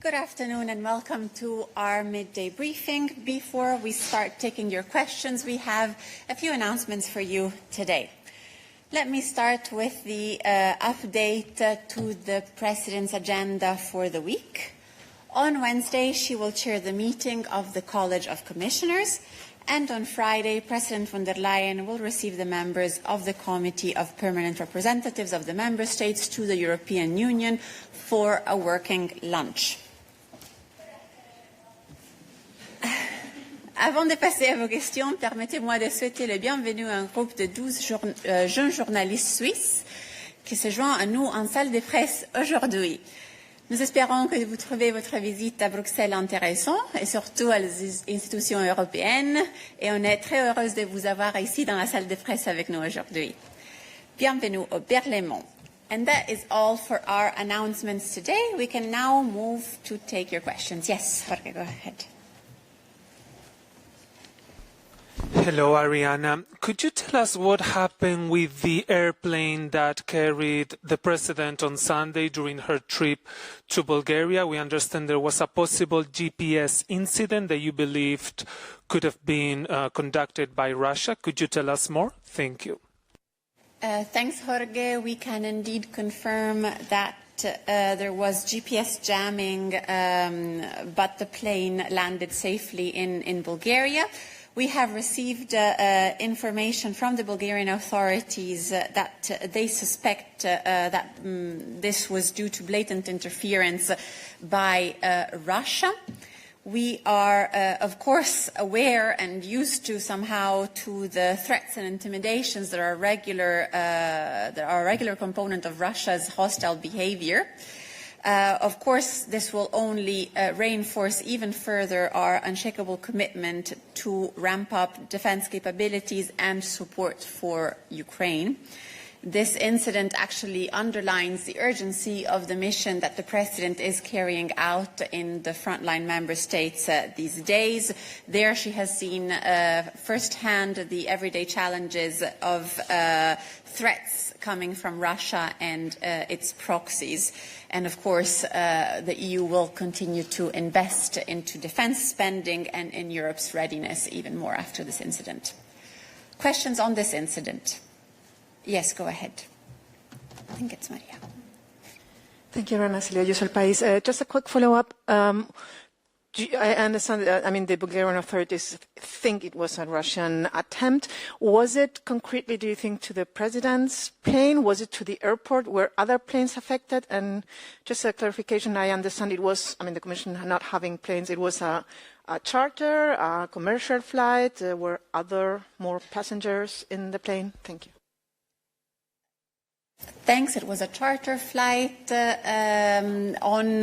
Good afternoon and welcome to our midday briefing. Before we start taking your questions, we have a few announcements for you today. Let me start with the update to the President's agenda for the week. On Wednesday, she will chair the meeting of the College of Commissioners, and on Friday, President von der Leyen will receive the members of the Committee of Permanent Representatives of the Member States to the European Union for a working lunch. Avant de passer à vos questions, permettez-moi de souhaiter le bienvenue à un groupe de 12 jeunes journalistes suisses qui se joignent à nous en salle de presse aujourd'hui. Nous espérons que vous trouvez votre visite à Bruxelles intéressante et surtout à les institutions européennes, et on est très heureuse de vous avoir ici dans la salle de presse avec nous aujourd'hui. Bienvenue au Parlement. And that is all for our announcements today. We can now move to take your questions. Yes, Jorge, go ahead. Hello, Ariana. Could you tell us what happened with the airplane that carried the President on Sunday during her trip to Bulgaria? We understand there was a possible GPS incident that you believed could have been conducted by Russia. Could you tell us more? Thank you. Thanks, Jorge. We can indeed confirm that there was GPS jamming, but the plane landed safely in Bulgaria. We have received information from the Bulgarian authorities that they suspect that this was due to blatant interference by Russia. We are, of course, aware and used to somehow to the threats and intimidations that are a regular component of Russia's hostile behavior. Of course, this will only reinforce even further our unshakable commitment to ramp up defense capabilities and support for Ukraine. This incident actually underlines the urgency of the mission that the President is carrying out in the frontline member states these days. There she has seen firsthand the everyday challenges of threats coming from Russia and its proxies. And of course, the EU will continue to invest into defense spending and in Europe's readiness even more after this incident. Questions on this incident? Yes, go ahead. I think it's Maria. Thank you very much, Silvia. El País. Just a quick follow-up. I understand, the Bulgarian authorities think it was a Russian attempt. Was it concretely, do you think, to the President's plane? Was it to the airport? Were other planes affected? And just a clarification, I understand it was, the Commission not having planes, it was a charter, a commercial flight. Were other more passengers in the plane? Thank you. Thanks. It was a charter flight. On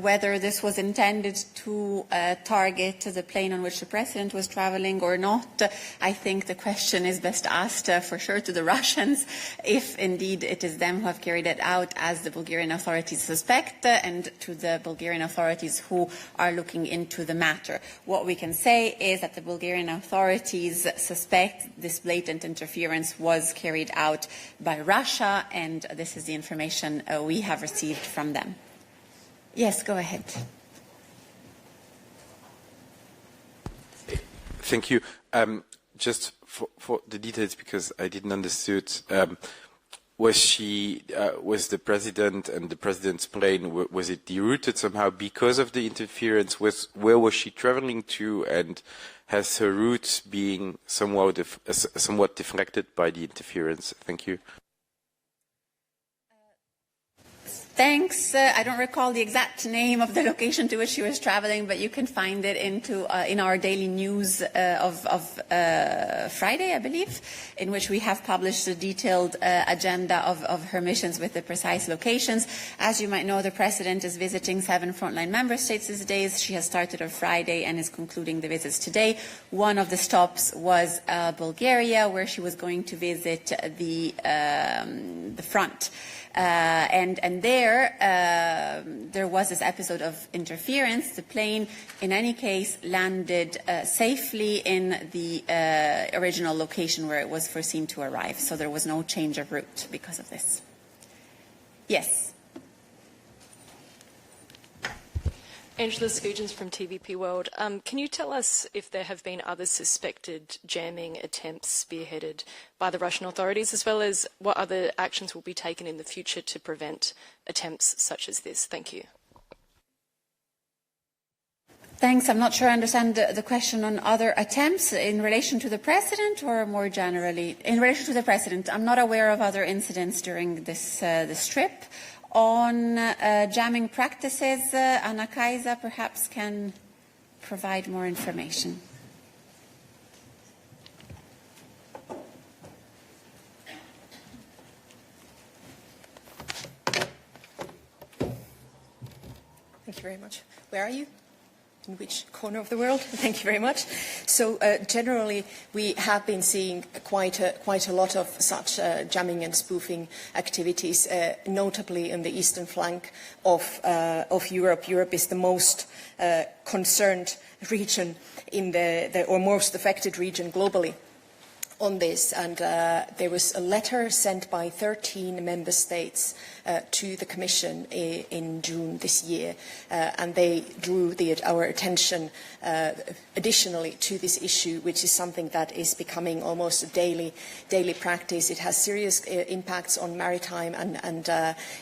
whether this was intended to target the plane on which the President was traveling or not, I think the question is best asked for sure to the Russians, if indeed it is them who have carried it out, as the Bulgarian authorities suspect, and to the Bulgarian authorities who are looking into the matter. What we can say is that the Bulgarian authorities suspect this blatant interference was carried out by Russia, and this is the information we have received from them. Yes, go ahead. Thank you. Just for the details, because I didn't understood, was the President and the President's plane, was it derouted somehow because of the interference? Where was she traveling to, and has her route being somewhat deflected by the interference? Thank you. Thanks. I don't recall the exact name of the location to which she was traveling, but you can find it in our daily news of Friday, I believe, in which we have published a detailed agenda of her missions with the precise locations. As you might know, the President is visiting 7 frontline member states these days. She has started on Friday and is concluding the visits today. One of the stops was Bulgaria, where she was going to visit the front. And there was this episode of interference. The plane, in any case, landed safely in the original location where it was foreseen to arrive. So there was no change of route because of this. Yes. Angela Scoogens from TVP World. Can you tell us if there have been other suspected jamming attempts spearheaded by the Russian authorities, as well as what other actions will be taken in the future to prevent attempts such as this? Thank you. Thanks. I'm not sure I understand the question on other attempts in relation to the President or more generally. In relation to the President, I'm not aware of other incidents during this trip. On jamming practices, Anna Kaisa perhaps can provide more information. Thank you very much. Where are you? In which corner of the world? Thank you very much. So generally, we have been seeing quite a lot of such jamming and spoofing activities, notably in the eastern flank of Europe. Europe is the most concerned region in or most affected region globally on this, and there was a letter sent by 13 member states to the Commission in June this year, and they drew our attention additionally to this issue, which is something that is becoming almost a daily practice. It has serious impacts on maritime and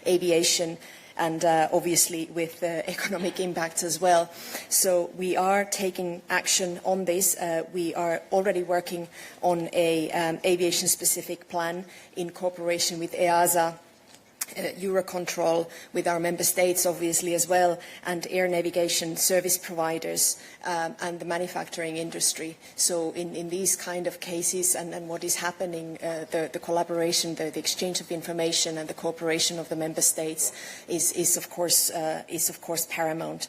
aviation, and obviously with economic impacts as well. So we are taking action on this. We are already working on an aviation-specific plan in cooperation with EASA, Eurocontrol, with our member states obviously as well, and air navigation service providers and the manufacturing industry. So in these kind of cases and what is happening, the collaboration, the exchange of information and the cooperation of the member states is of course paramount.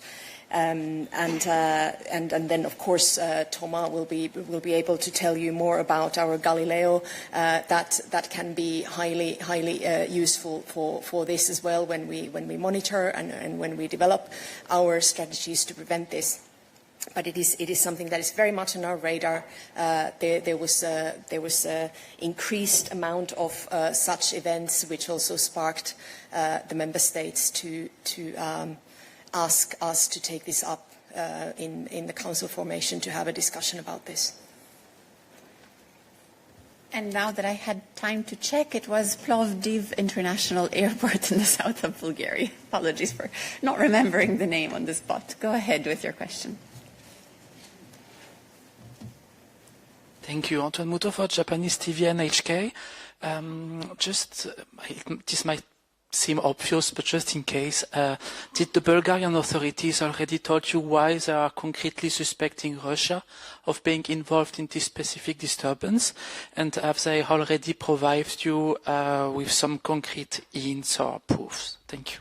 And then, of course, Thomas will be able to tell you more about our Galileo. That can be highly useful for this as well when we monitor and when we develop our strategies to prevent this. But it is something that is very much on our radar. There was increased amount of such events, which also sparked the member states to ask us to take this up in the Council formation to have a discussion about this. And now that I had time to check, it was Plovdiv International Airport in the south of Bulgaria. Apologies for not remembering the name on the spot. Go ahead with your question. Thank you. Antoine Muto for Japanese TV and HK. This might seem obvious, but just in case, did the Bulgarian authorities already told you why they are concretely suspecting Russia of being involved in this specific disturbance? And have they already provided you with some concrete hints or proofs? Thank you.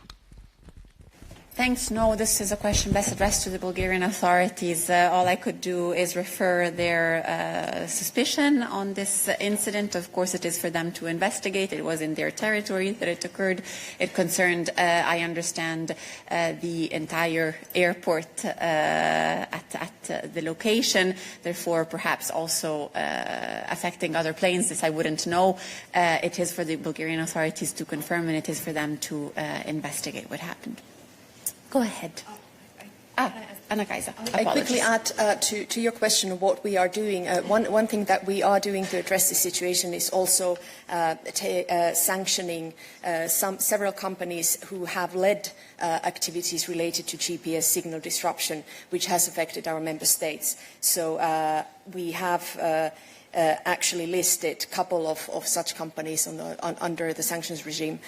Thanks. No, this is a question best addressed to the Bulgarian authorities. All I could do is refer their suspicion on this incident. Of course, it is for them to investigate. It was in their territory that it occurred. It concerned, I understand, the entire airport at the location, therefore perhaps also affecting other planes. This I wouldn't know. It is for the Bulgarian authorities to confirm, and it is for them to investigate what happened. Go ahead. Anna Kaisa. I quickly add to your question of what we are doing. One thing that we are doing to address the situation is also sanctioning several companies who have led activities related to GPS signal disruption, which has affected our member states. So we have actually listed a couple of such companies under the sanctions regime.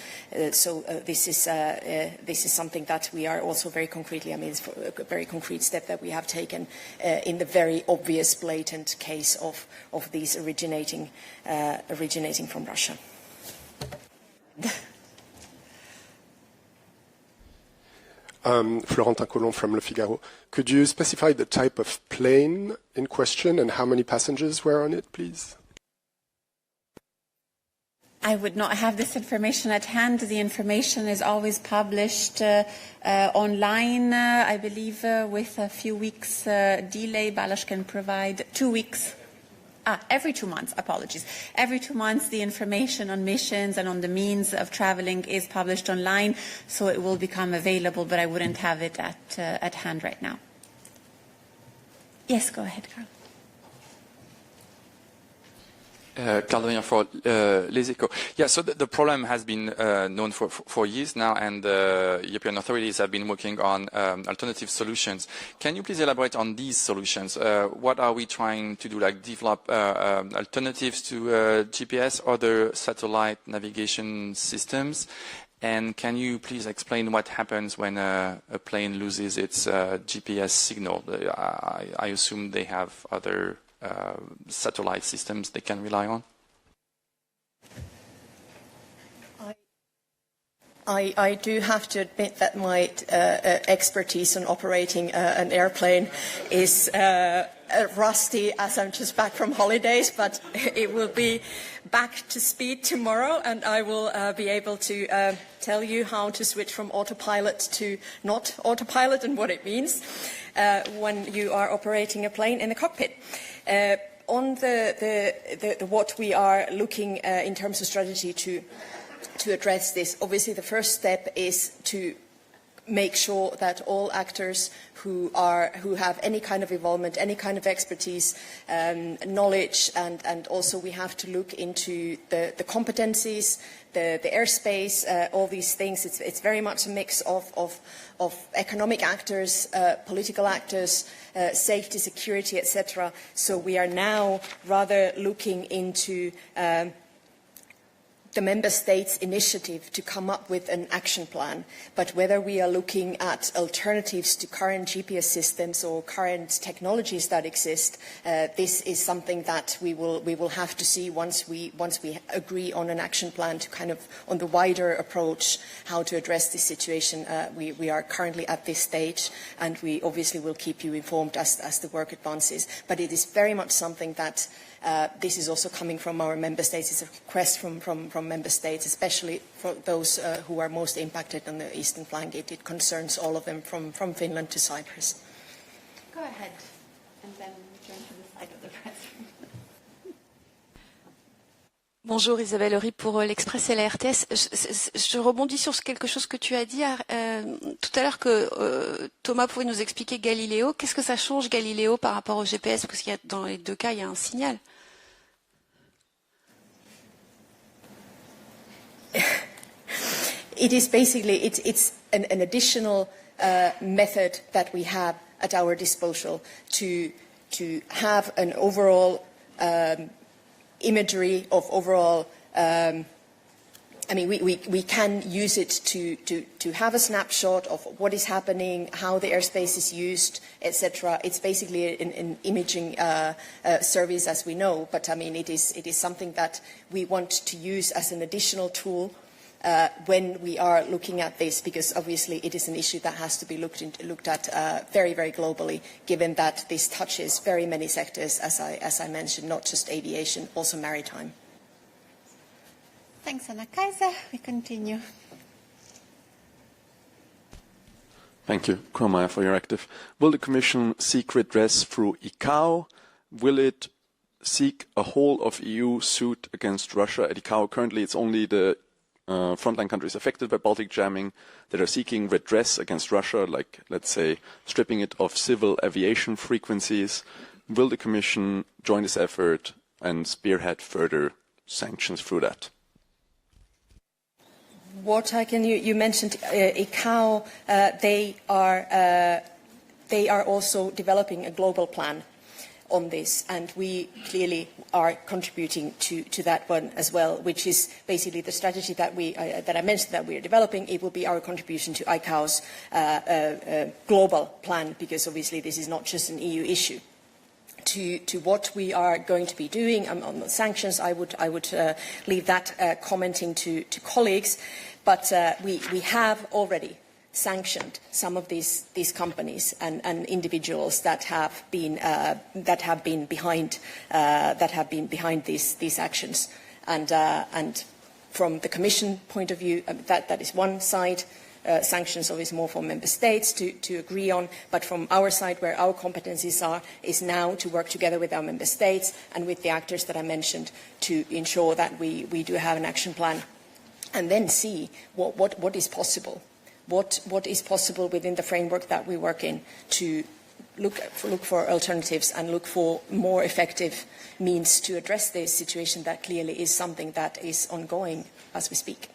So this is something that we are also very concretely, it's a very concrete step that we have taken in the very obvious, blatant case of these originating from Russia. Florentin Collomb from Le Figaro. Could you specify the type of plane in question and how many passengers were on it, please? I would not have this information at hand. The information is always published online, I believe, with a few weeks delay. Balázs can provide 2 weeks. every 2 months, apologies. Every 2 months, the information on missions and on the means of traveling is published online, so it will become available, but I wouldn't have it at hand right now. Yes, go ahead, Carl. Carl for Les Echos. Yeah, so the problem has been known for years now, and European authorities have been working on alternative solutions. Can you please elaborate on these solutions? What are we trying to do, like develop alternatives to GPS, other satellite navigation systems? And can you please explain what happens when a plane loses its GPS signal? I assume they have other satellite systems they can rely on? I do have to admit that my expertise on operating an airplane is rusty, as I'm just back from holidays, but it will be back to speed tomorrow, and I will be able to tell you how to switch from autopilot to not autopilot and what it means when you are operating a plane in the cockpit. On what we are looking in terms of strategy to address this, obviously the first step is to make sure that all actors who have any kind of involvement, any kind of expertise, knowledge, and also we have to look into the competencies, the airspace, all these things. It's very much a mix of economic actors, political actors, safety, security, etc. So we are now rather looking into the member states' initiative to come up with an action plan, but whether we are looking at alternatives to current GPS systems or current technologies that exist, this is something that we will have to see once we agree on an action plan to kind of on the wider approach how to address this situation. We are currently at this stage, and we obviously will keep you informed as the work advances. But it is very much something that this is also coming from our member states. It's a request from member states, especially for those who are most impacted on the eastern flank. It concerns all of them from Finland to Cyprus. Go ahead, and then turn to the side of the press. Bonjour Isabelle Horry pour l'Express et la RTS. Je rebondis sur quelque chose que tu as dit tout à l'heure, que Thomas pouvait nous expliquer Galileo. Qu'est-ce que ça change Galileo par rapport au GPS? Parce qu'il y a, dans les deux cas, il y a un signal. It is basically, it's an additional method that we have at our disposal to have an overall imagery of overall, I mean, we can use it to have a snapshot of what is happening, how the airspace is used, etc. It's basically an imaging service, as we know, but I mean, it is something that we want to use as an additional tool when we are looking at this, because obviously it is an issue that has to be looked at very, very globally, given that this touches very many sectors, as I mentioned, not just aviation, also maritime. Thanks, Anna Kaiser. We continue. Thank you, Kromaya, for your active. Will the Commission seek redress through ICAO? Will it seek a whole of EU suit against Russia at ICAO? Currently, it's only the frontline countries affected by Baltic jamming that are seeking redress against Russia, like, let's say, stripping it of civil aviation frequencies. Will the Commission join this effort and spearhead further sanctions through that? What I can, you mentioned ICAO, they are also developing a global plan on this, and we clearly are contributing to that one as well, which is basically the strategy that I mentioned that we are developing. It will be our contribution to ICAO's global plan, because obviously this is not just an EU issue. To what we are going to be doing on the sanctions, I would leave that commenting to colleagues, but we have already sanctioned some of these companies and individuals that have been behind these actions, and from the Commission point of view, that is one side. sanctions obviously more for member states to agree on, but from our side, where our competencies are, is now to work together with our member states and with the actors that I mentioned to ensure that we do have an action plan, and then see what is possible. What is possible within the framework that we work in to look for alternatives and look for more effective means to address this situation that clearly is something that is ongoing as we speak.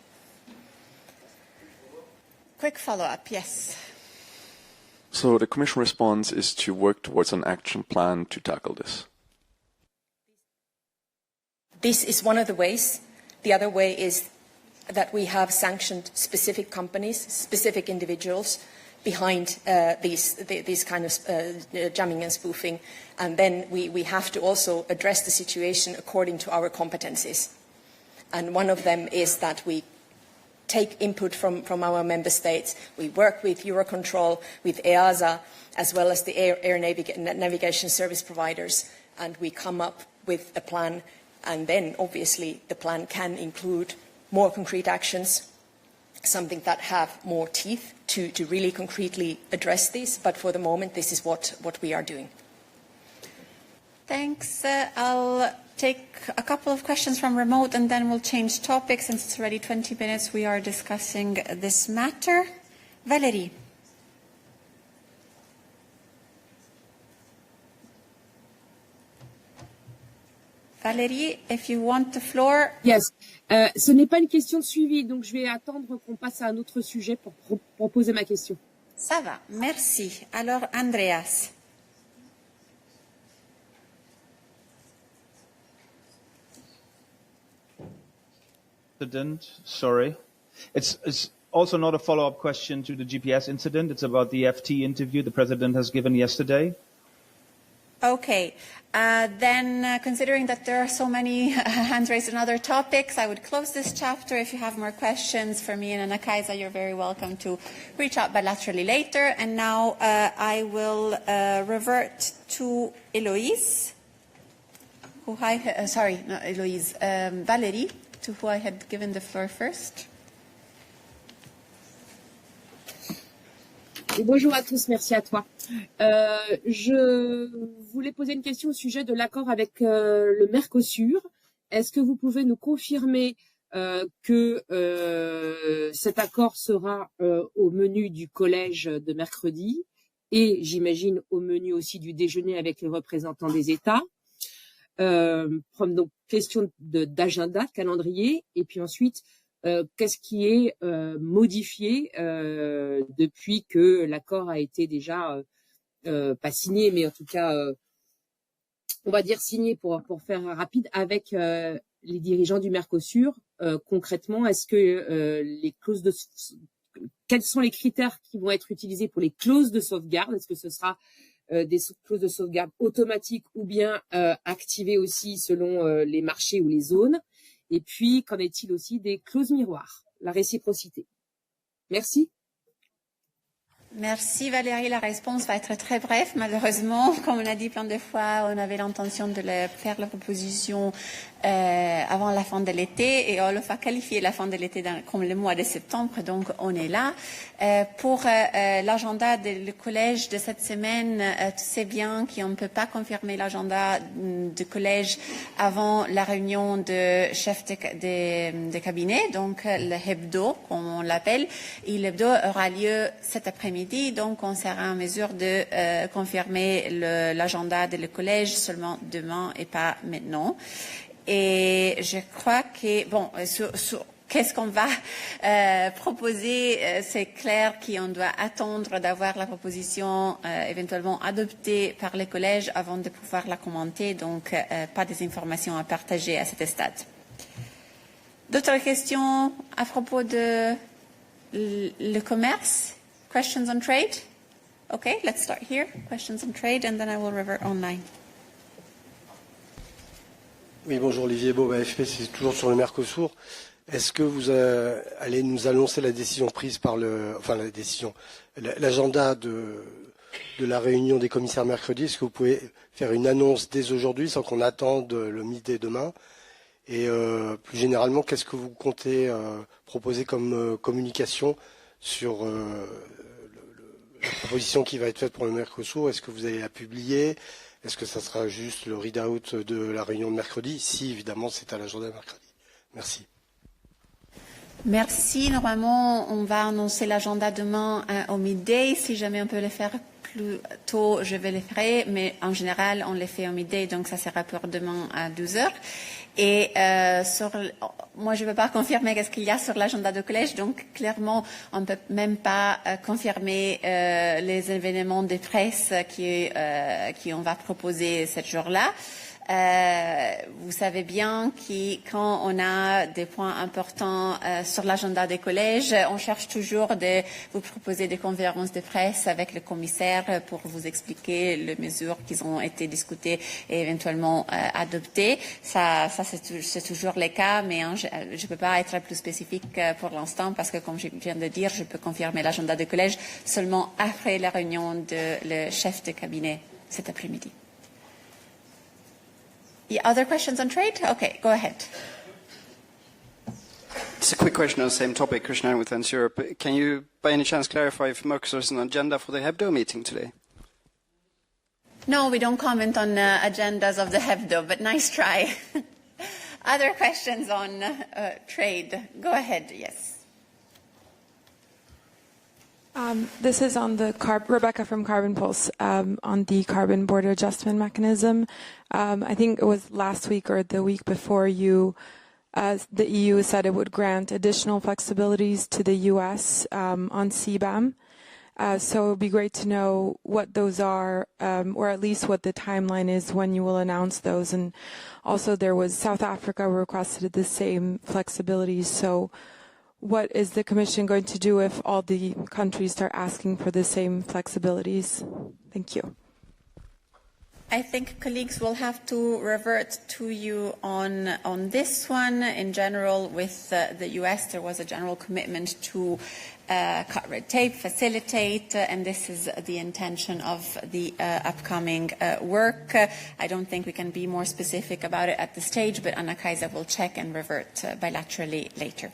Quick follow-up, yes. So the Commission response is to work towards an action plan to tackle this. This is one of the ways. The other way is that we have sanctioned specific companies, specific individuals behind these kind of jamming and spoofing, and then we have to also address the situation according to our competencies. And one of them is that we take input from our member states. We work with Eurocontrol, with EASA, as well as the air navigation service providers, and we come up with a plan, and then obviously the plan can include more concrete actions, something that have more teeth to really concretely address this, but for the moment this is what we are doing. Thanks. I'll take a couple of questions from remote and then we'll change topics. Since it's already 20 minutes we are discussing this matter. Valérie. Valérie, if you want the floor. Yes. Ce n'est pas une question de suivi, donc je vais attendre qu'on passe à un autre sujet pour poser ma question. Ça va, merci. Alors, Andreas. President, sorry. It's also not a follow-up question to the GPS incident. It's about the FT interview the President has given yesterday. Okay. Then, considering that there are so many hands raised on other topics, I would close this chapter. If you have more questions for me and Anna Kaisa, you're very welcome to reach out bilaterally later. And now I will revert to Eloise, Valérie, to who I had given the floor first. Et bonjour à tous, merci à toi. Je voulais poser une question au sujet de l'accord avec le Mercosur. Est-ce que vous pouvez nous confirmer que cet accord sera au menu du collège de mercredi et j'imagine au menu aussi du déjeuner avec les représentants des États? Donc question d'agenda, de calendrier, et puis ensuite qu'est-ce qui est modifié depuis que l'accord a été déjà pas signé, mais en tout cas on va dire signé pour faire rapide avec les dirigeants du Mercosur. Concrètement, est-ce que les clauses de quels sont les critères qui vont être utilisés pour les clauses de sauvegarde? Est-ce que ce sera des clauses de sauvegarde automatiques ou bien activées aussi selon les marchés ou les zones? Et puis, qu'en est-il aussi des clauses miroirs, la réciprocité? Merci. Merci Valérie, la réponse va être très brève. Malheureusement, comme on a dit plein de fois, on avait l'intention de faire la proposition avant la fin de l'été et on le va qualifier la fin de l'été comme le mois de septembre, donc on est là. Pour l'agenda du collège de cette semaine, tu sais bien qu'on ne peut pas confirmer l'agenda du collège avant la réunion de chefs de cabinet, donc le hebdo, comme on l'appelle. Et l'hebdo aura lieu cet après-midi. Donc, on sera en mesure de confirmer l'agenda du collège seulement demain et pas maintenant. Et je crois que, bon, qu'est-ce qu'on va proposer? C'est clair qu'on doit attendre d'avoir la proposition éventuellement adoptée par le collège avant de pouvoir la commenter. Donc, pas des informations à partager à cet stade. D'autres questions à propos de le commerce? Questions on trade? Okay, let's start here. Questions on trade, and then I will revert online. Oui, bonjour, Olivier Beau, AFP, c'est toujours sur le Mercosur. Est-ce que vous allez nous annoncer la décision prise par l'agenda de la réunion des commissaires mercredi? Est-ce que vous pouvez faire une annonce dès aujourd'hui sans qu'on attende le midday demain? Et plus généralement, qu'est-ce que vous comptez proposer comme communication sur la proposition qui va être faite pour le Mercosur. Est-ce que vous allez la publier? Est-ce que ça sera juste le read-out de la réunion de mercredi? Si, évidemment, c'est à l'agenda mercredi. Merci. Merci. Normalement, on va annoncer l'agenda demain au midday. Si jamais on peut le faire plus tôt, je vais le faire. Mais en général, on le fait au midday, donc ça sera pour demain à 12h. Et moi, je ne peux pas confirmer qu'est-ce qu'il y a sur l'agenda de collège, donc clairement, on ne peut même pas confirmer les événements de presse qui on va proposer ce jour-là. Vous savez bien que quand on a des points importants sur l'agenda des collèges, on cherche toujours de vous proposer des conférences de presse avec le commissaire pour vous expliquer les mesures qui ont été discutées et éventuellement adoptées. Ça c'est toujours le cas, mais je ne peux pas être plus spécifique pour l'instant parce que, comme je viens de dire, je peux confirmer l'agenda des collèges seulement après la réunion de le chef de cabinet cet après-midi. Other questions on trade? Okay, go ahead. Just a quick question on the same topic, Krishnan with Ends Europe. Can you, by any chance, clarify if Mercosur is on the agenda for the Hebdo meeting today? No, we don't comment on agendas of the Hebdo, but nice try. Other questions on trade? Go ahead, yes. This is on the Rebecca from Carbon Pulse, on the carbon border adjustment mechanism. I think it was last week or the week before the EU said it would grant additional flexibilities to the US on CBAM. So it would be great to know what those are, or at least what the timeline is when you will announce those. And also there was South Africa requested the same flexibilities. So what is the Commission going to do if all the countries start asking for the same flexibilities? Thank you. I think colleagues will have to revert to you on this one. In general, with the US, there was a general commitment to cut red tape, facilitate, and this is the intention of the upcoming work. I don't think we can be more specific about it at this stage, but Anna Kaiser will check and revert bilaterally later.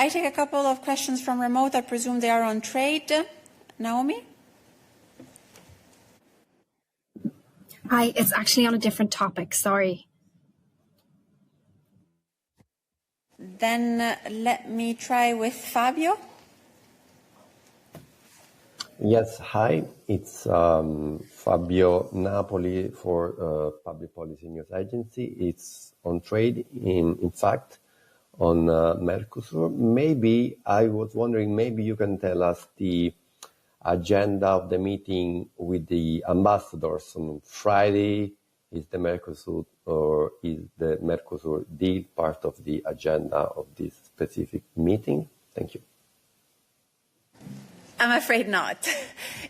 I take a couple of questions from remote. I presume they are on trade. Naomi? Hi, it's actually on a different topic, sorry. Then let me try with Fabio. Yes, hi, it's Fabio Napoli for Public Policy News Agency. It's on trade, in fact, on Mercosur. Maybe, I was wondering, maybe you can tell us the agenda of the meeting with the ambassadors on Friday. Is the Mercosur or is the Mercosur deal part of the agenda of this specific meeting? Thank you. I'm afraid not.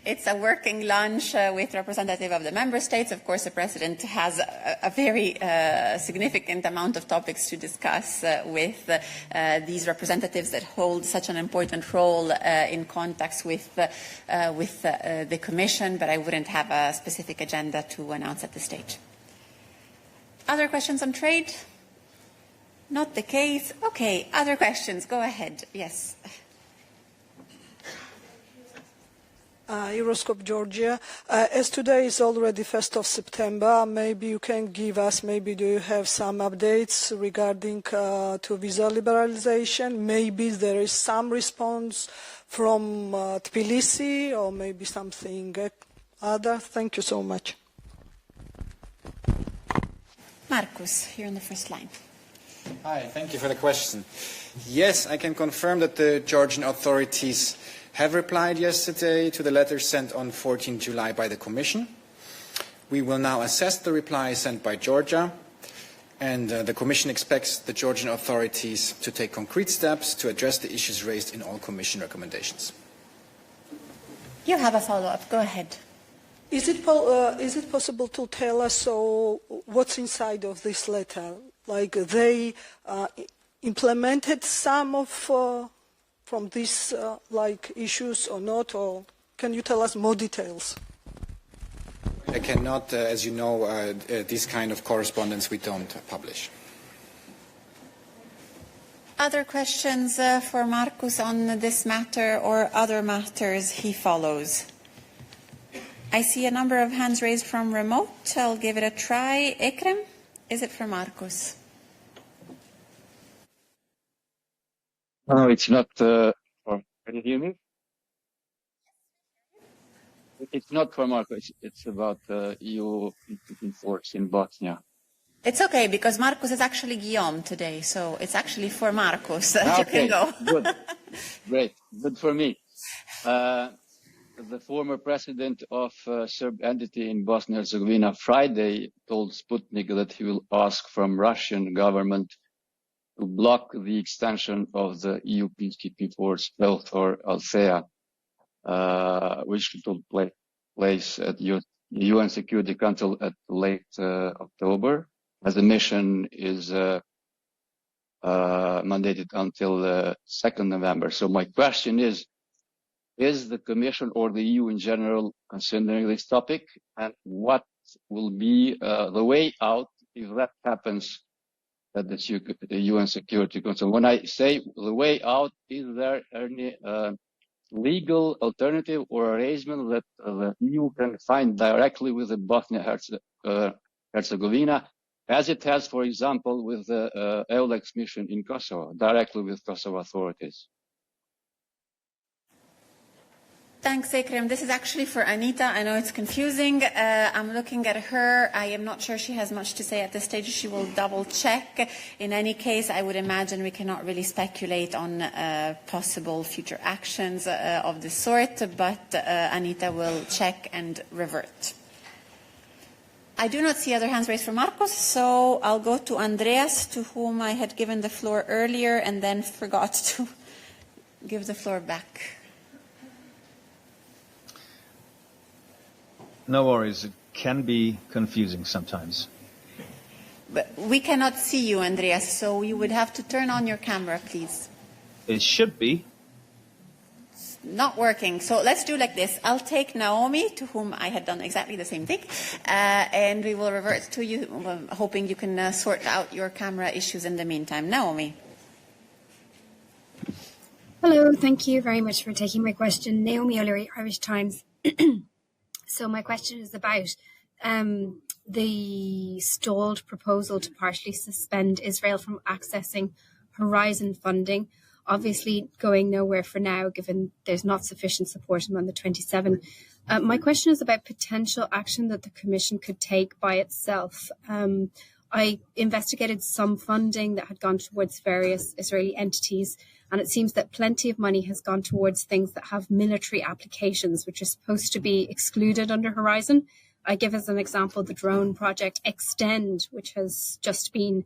It's a working lunch with representatives of the member states. Of course, the President has a very significant amount of topics to discuss with these representatives that hold such an important role in contacts with the Commission, but I wouldn't have a specific agenda to announce at this stage. Other questions on trade? Not the case. Okay, other questions. Go ahead. Yes. Euroscope Georgia. As today is already 1st of September, maybe you can give us, maybe do you have some updates regarding to visa liberalization? Maybe there is some response from Tbilisi or maybe something other. Thank you so much. Marcus, here in the first line. Hi, thank you for the question. Yes, I can confirm that the Georgian authorities have replied yesterday to the letter sent on 14 July by the Commission. We will now assess the reply sent by Georgia, and the Commission expects the Georgian authorities to take concrete steps to address the issues raised in all Commission recommendations. You have a follow-up. Go ahead. Is it possible to tell us what's inside of this letter? Like they implemented some of from these like issues or not, or can you tell us more details? I cannot, as you know, this kind of correspondence we don't publish. Other questions for Markus on this matter or other matters he follows? I see a number of hands raised from remote. I'll give it a try. Ekrem, is it for Markus? No, it's not for... Can you hear me? It's not for Markus. It's about EU force in Bosnia. It's okay, because Markus is actually Guillaume today, so it's actually for Markus that you Okay, can go. good. Great. Good for me. The former president of Serb entity in Bosnia and Herzegovina Friday told Sputnik that he will ask from Russian government to block the extension of the EU peacekeeping force Belfor Althea, which took place at UN Security Council at late October, as the mission is mandated until 2nd November. So my question is the Commission or the EU in general considering this topic, and what will be the way out if that happens at the UN Security Council? When I say the way out, is there any legal alternative or arrangement that the EU can find directly with the Bosnia-Herzegovina, as it has, for example, with the EULEX mission in Kosovo, directly with Kosovo authorities? Thanks, Ekrem. This is actually for Anita. I know it's confusing. I'm looking at her. I am not sure she has much to say at this stage. She will double check. In any case, I would imagine we cannot really speculate on possible future actions of this sort, but Anita will check and revert. I do not see other hands raised for Markus, so I'll go to Andreas, to whom I had given the floor earlier and then forgot to give the floor back. No worries. It can be confusing sometimes. But we cannot see you, Andreas, so you would have to turn on your camera, please. It should be. It's not working. So let's do like this. I'll take Naomi, to whom I had done exactly the same thing, and we will revert to you, hoping you can sort out your camera issues in the meantime. Naomi. Hello, thank you very much for taking my question. Naomi O'Leary, Irish Times. So my question is about the stalled proposal to partially suspend Israel from accessing Horizon funding, obviously going nowhere for now, given there's not sufficient support among the 27. My question is about potential action that the Commission could take by itself. I investigated some funding that had gone towards various Israeli entities, and it seems that plenty of money has gone towards things that have military applications, which are supposed to be excluded under Horizon. I give as an example the drone project Extend, which has just been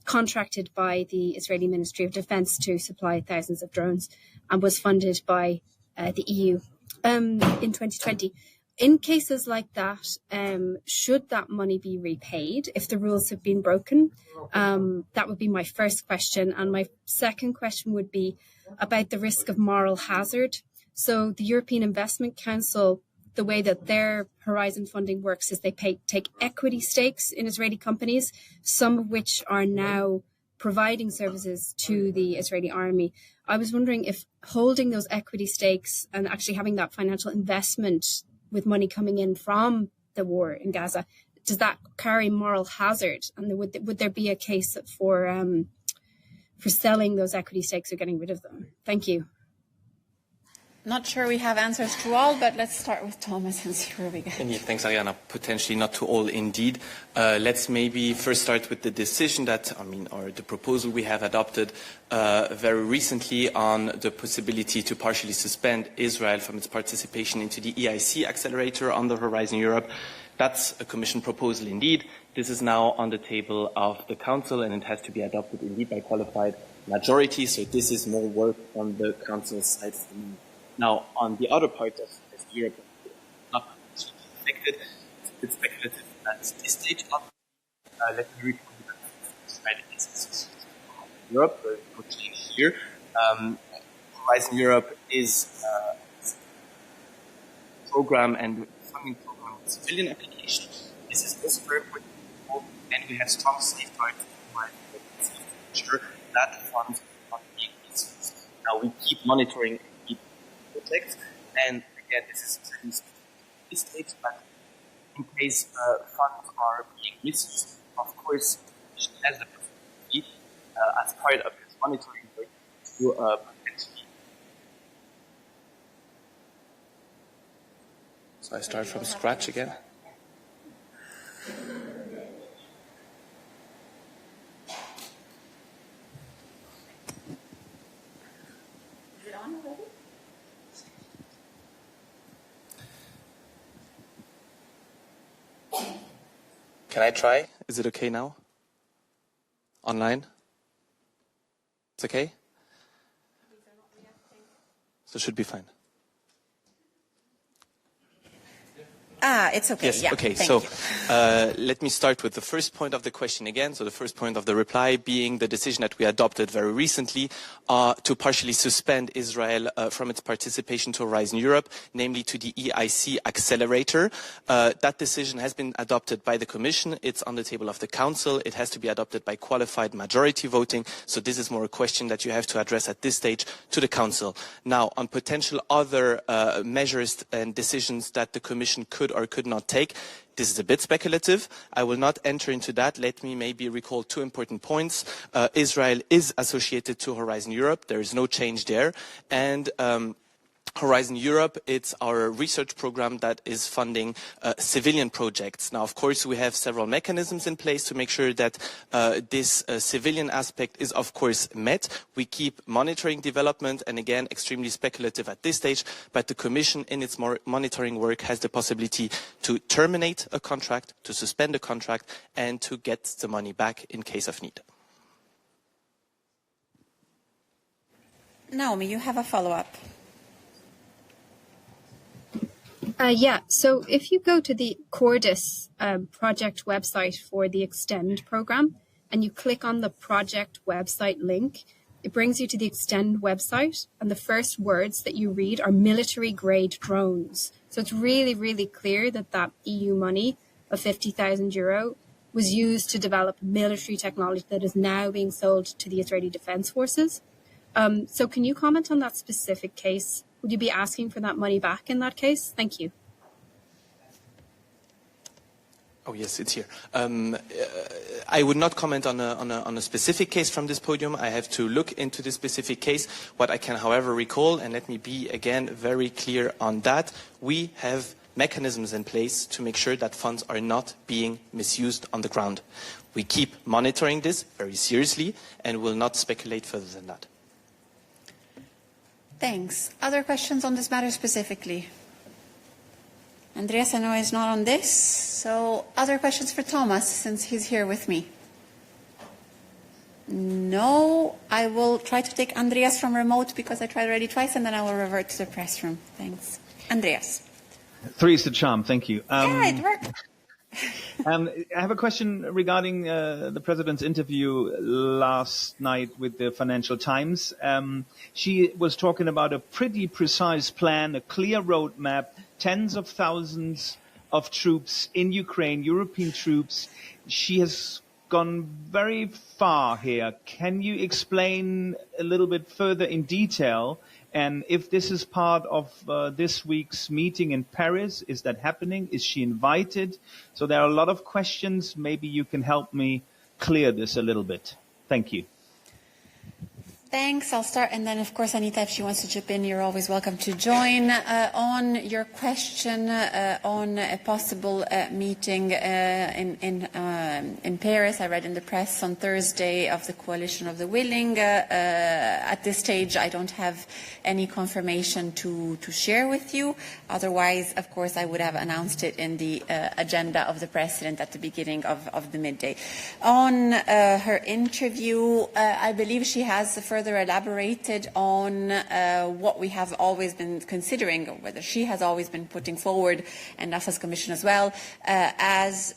contracted by the Israeli Ministry of Defense to supply thousands of drones, and was funded by the EU in 2020. In cases like that, should that money be repaid if the rules have been broken? That would be my first question. And my second question would be about the risk of moral hazard. So the European Investment Council, the way that their Horizon funding works is they take equity stakes in Israeli companies, some of which are now providing services to the Israeli army. I was wondering if holding those equity stakes and actually having that financial investment with money coming in from the war in Gaza, does that carry moral hazard? And would there be a case for selling those equity stakes or getting rid of them? Thank you. Not sure we have answers to all, but let's start with Thomas and see where we go. Indeed, thanks, Ariana. Potentially not to all, indeed. Let's maybe first start with the decision or the proposal we have adopted very recently on the possibility to partially suspend Israel from its participation into the EIC accelerator under Horizon Europe. That's a Commission proposal, indeed. This is now on the table of the Council, and it has to be adopted, indeed, by qualified majority. So this is more work on the Council's side for me. Now, on the other part of Europe, not affected, it's a bit speculative at this stage. Let me read Europe, no change here. Horizon Europe is a program and funding program with civilian application. This is also very important, and we have strong safeguards ensure that funds are not being misused. Now, we keep monitoring and keep protect, and again, this is this stage, but in case funds are being misused, of course, the Commission has the possibility, as part of its monitoring work, to potentially. So I start from scratch again. Can I try? Is it okay now? Online? It's okay? So it should be fine. It's okay. Yes, yeah, okay. Thank So you. let me start with the first point of the question again. So the first point of the reply being the decision that we adopted very recently to partially suspend Israel from its participation to Horizon Europe, namely to the EIC accelerator. That decision has been adopted by the Commission. It's on the table of the Council. It has to be adopted by qualified majority voting. So this is more a question that you have to address at this stage to the Council. Now, on potential other measures and decisions that the Commission could or could not take, this is a bit speculative. I will not enter into that. Let me maybe recall two important points. Israel is associated to Horizon Europe. There is no change there. And Horizon Europe, it's our research program that is funding civilian projects. Now, of course, we have several mechanisms in place to make sure that this civilian aspect is, of course, met. We keep monitoring development, and again, extremely speculative at this stage, but the Commission, in its monitoring work, has the possibility to terminate a contract, to suspend a contract, and to get the money back in case of need. Naomi, you have a follow-up. So if you go to the Cordis project website for the Extend program and you click on the project website link, it brings you to the Extend website, and the first words that you read are military-grade drones. So it's really, really clear that that EU money of €50,000 was used to develop military technology that is now being sold to the Israeli Defense Forces. So can you comment on that specific case? Would you be asking for that money back in that case? Thank you. Oh, yes, it's here. I would not comment on a specific case from this podium. I have to look into this specific case. What I can, however, recall, and let me be, again, very clear on that, we have mechanisms in place to make sure that funds are not being misused on the ground. We keep monitoring this very seriously and will not speculate further than that. Thanks. Other questions on this matter specifically? Andreas, I know, is not on this. So other questions for Thomas, since he's here with me? No. I will try to take Andreas from remote because I tried already twice, and then I will revert to the press room. Thanks. Andreas. 3 is the charm. Thank you. Yeah, it worked. I have a question regarding the President's interview last night with the Financial Times. She was talking about a pretty precise plan, a clear roadmap, tens of thousands of troops in Ukraine, European troops. She has gone very far here. Can you explain a little bit further in detail? And if this is part of this week's meeting in Paris, is that happening? Is she invited? So there are a lot of questions. Maybe you can help me clear this a little bit. Thank you. Thanks. I'll start, and then, of course, Anita, if she wants to chip in, you're always welcome to join. On your question on a possible meeting in Paris, I read in the press on Thursday of the Coalition of the Willing. At this stage, I don't have any confirmation to share with you. Otherwise, of course, I would have announced it in the agenda of the President at the beginning of the midday. On her interview, I believe she has further elaborated on what we have always been considering, or whether she has always been putting forward, and us as Commission as well, as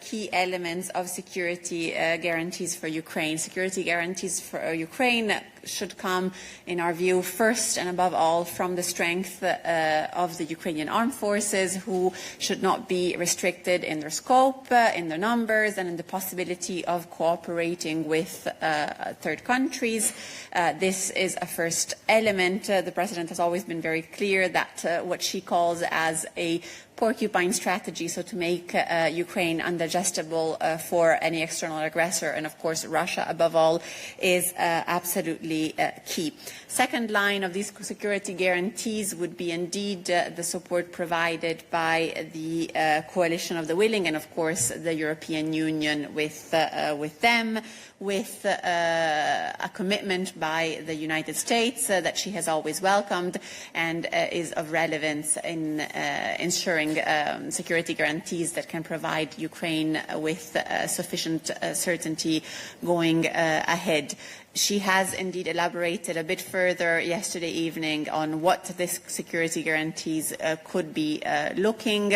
key elements of security guarantees for Ukraine. Security guarantees for Ukraine should come, in our view, first and above all from the strength of the Ukrainian armed forces, who should not be restricted in their scope, in their numbers, and in the possibility of cooperating with third countries. This is a first element. The President has always been very clear that what she calls as a porcupine strategy, so to make Ukraine undigestible for any external aggressor, and of course Russia above all, is absolutely key. Second line of these security guarantees would be indeed the support provided by the coalition of the willing, and of course the European Union with them, with a commitment by the United States that she has always welcomed and is of relevance in ensuring security guarantees that can provide Ukraine with sufficient certainty going ahead. She has indeed elaborated a bit further yesterday evening on what these security guarantees could be looking.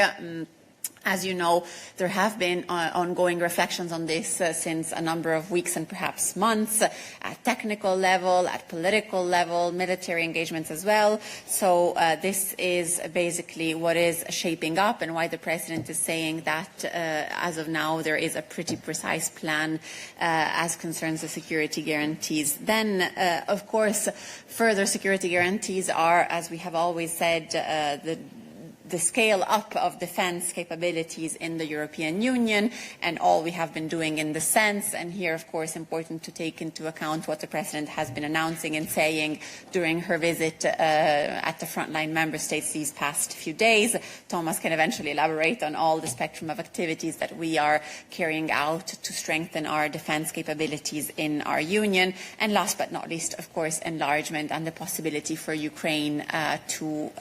As you know, there have been ongoing reflections on this since a number of weeks and perhaps months, at technical level, at political level, military engagements as well. So this is basically what is shaping up, and why the President is saying that as of now there is a pretty precise plan as concerns the security guarantees. Then, of course, further security guarantees are, as we have always said, the scale up of defence capabilities in the European Union, and all we have been doing in the sense. And here, of course, important to take into account what the President has been announcing and saying during her visit at the frontline member states these past few days. Thomas can eventually elaborate on all the spectrum of activities that we are carrying out to strengthen our defence capabilities in our Union. And last but not least, of course, enlargement and the possibility for Ukraine to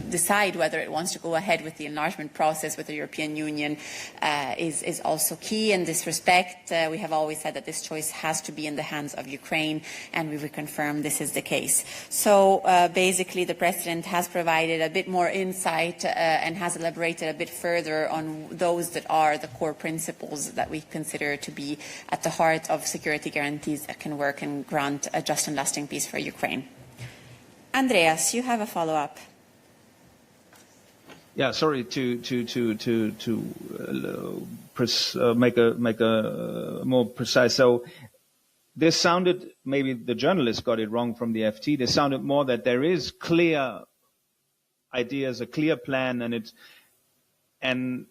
decide whether it wants to go ahead with the enlargement process with the European Union is also key. In this respect, we have always said that this choice has to be in the hands of Ukraine, and we reconfirm this is the case. So basically, the President has provided a bit more insight and has elaborated a bit further on those that are the core principles that we consider to be at the heart of security guarantees that can work and grant a just and lasting peace for Ukraine. Andreas, you have a follow-up. Yeah, sorry to make a more precise. So this sounded, maybe the journalist got it wrong from the FT. This sounded more that there is clear ideas, a clear plan, and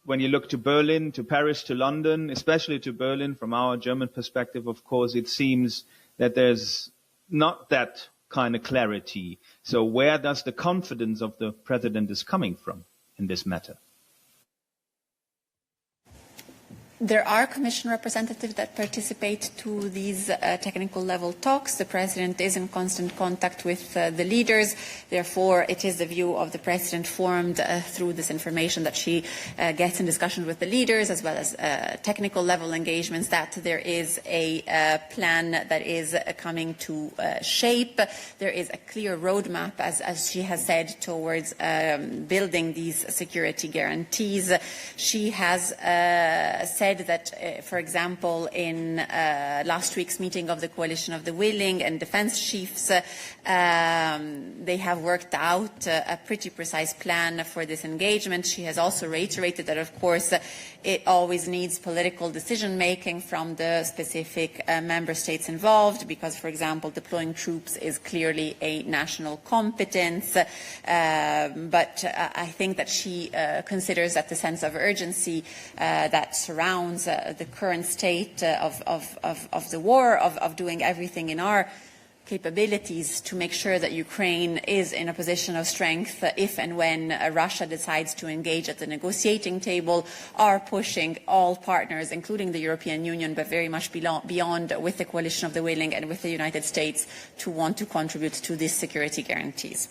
when you look to Berlin, to Paris, to London, especially to Berlin, from our German perspective, of course, it seems that there's not that kind of clarity. So where does the confidence of the President is coming from in this matter? There are Commission representatives that participate to these technical level talks. The President is in constant contact with the leaders. Therefore, it is the view of the President, formed through this information that she gets in discussion with the leaders, as well as technical level engagements, that there is a plan that is coming to shape. There is a clear roadmap, as she has said, towards building these security guarantees. She has said that, for example, in last week's meeting of the Coalition of the Willing and Defence Chiefs, they have worked out a pretty precise plan for this engagement. She has also reiterated that, of course, it always needs political decision-making from the specific member states involved, because, for example, deploying troops is clearly a national competence. But I think that she considers that the sense of urgency that surrounds the current state of the war, of doing everything in our capabilities to make sure that Ukraine is in a position of strength if and when Russia decides to engage at the negotiating table, are pushing all partners, including the European Union, but very much beyond, with the Coalition of the Willing and with the United States, to want to contribute to these security guarantees.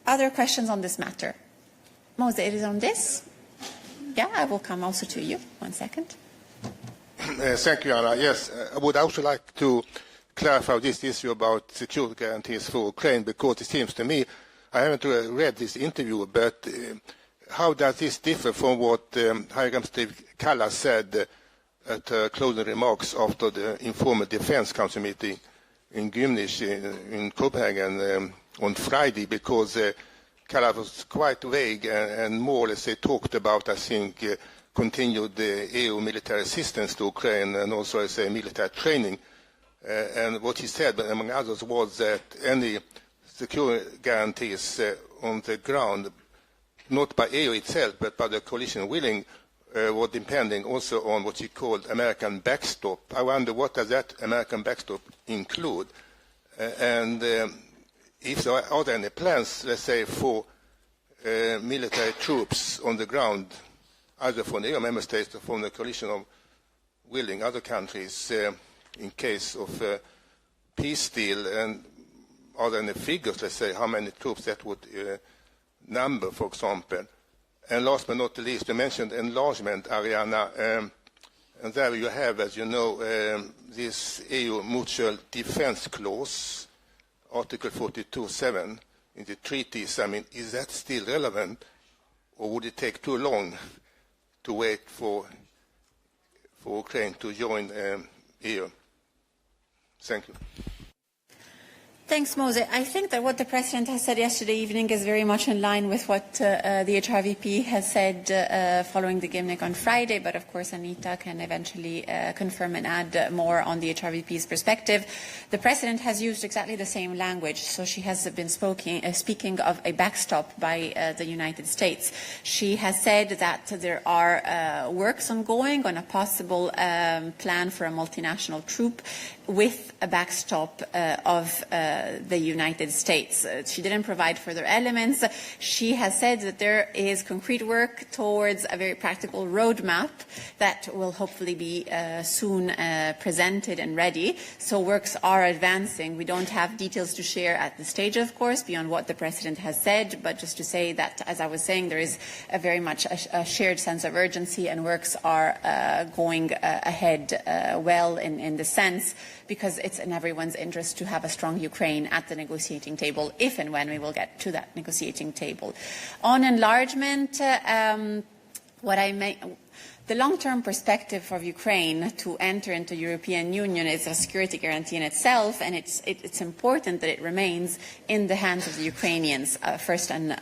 Other questions on this matter? Mose, it is on this? Yeah, I will come also to you. 1 second. Thank you, Anna. Yes, I would also like to clarify this issue about security guarantees for Ukraine, because it seems to me, I haven't read this interview, but how does this differ from what High Representative Kallas said at closing remarks after the informal Defence Council meeting in Gymnich in Copenhagen on Friday, because Kalla was quite vague and more or less they talked about, I think, continued EU military assistance to Ukraine and also as a military training. And what he said, among others, was that any security guarantees on the ground, not by EU itself, but by the coalition willing, were depending also on what he called American backstop. I wonder, what does that American backstop include? And if there are there any plans, let's say, for military troops on the ground, either from the EU member states or from the coalition of willing other countries, in case of peace deal, and are there any figures, let's say, how many troops that would number, for example? And last but not the least, you mentioned enlargement, Ariana, and there you have, as you know, this EU mutual defense clause, Article 42.7 in the treaties. I mean, is that still relevant, or would it take too long to wait for Ukraine to join EU? Thank you. Thanks, Mose. I think that what the President has said yesterday evening is very much in line with what the HRVP has said following the Gymnich on Friday, but of course Anita can eventually confirm and add more on the HRVP's perspective. The President has used exactly the same language, so she has been speaking of a backstop by the United States. She has said that there are works ongoing on a possible plan for a multinational troop with a backstop of the United States. She didn't provide further elements. She has said that there is concrete work towards a very practical roadmap that will hopefully be soon presented and ready. So works are advancing. We don't have details to share at this stage, of course, beyond what the President has said, but just to say that, as I was saying, there is a very much a shared sense of urgency, and works are going ahead well in the sense, because it's in everyone's interest to have a strong Ukraine at the negotiating table, if and when we will get to that negotiating table. On enlargement, the long-term perspective of Ukraine to enter into the European Union is a security guarantee in itself, and it's important that it remains in the hands of the Ukrainians, first and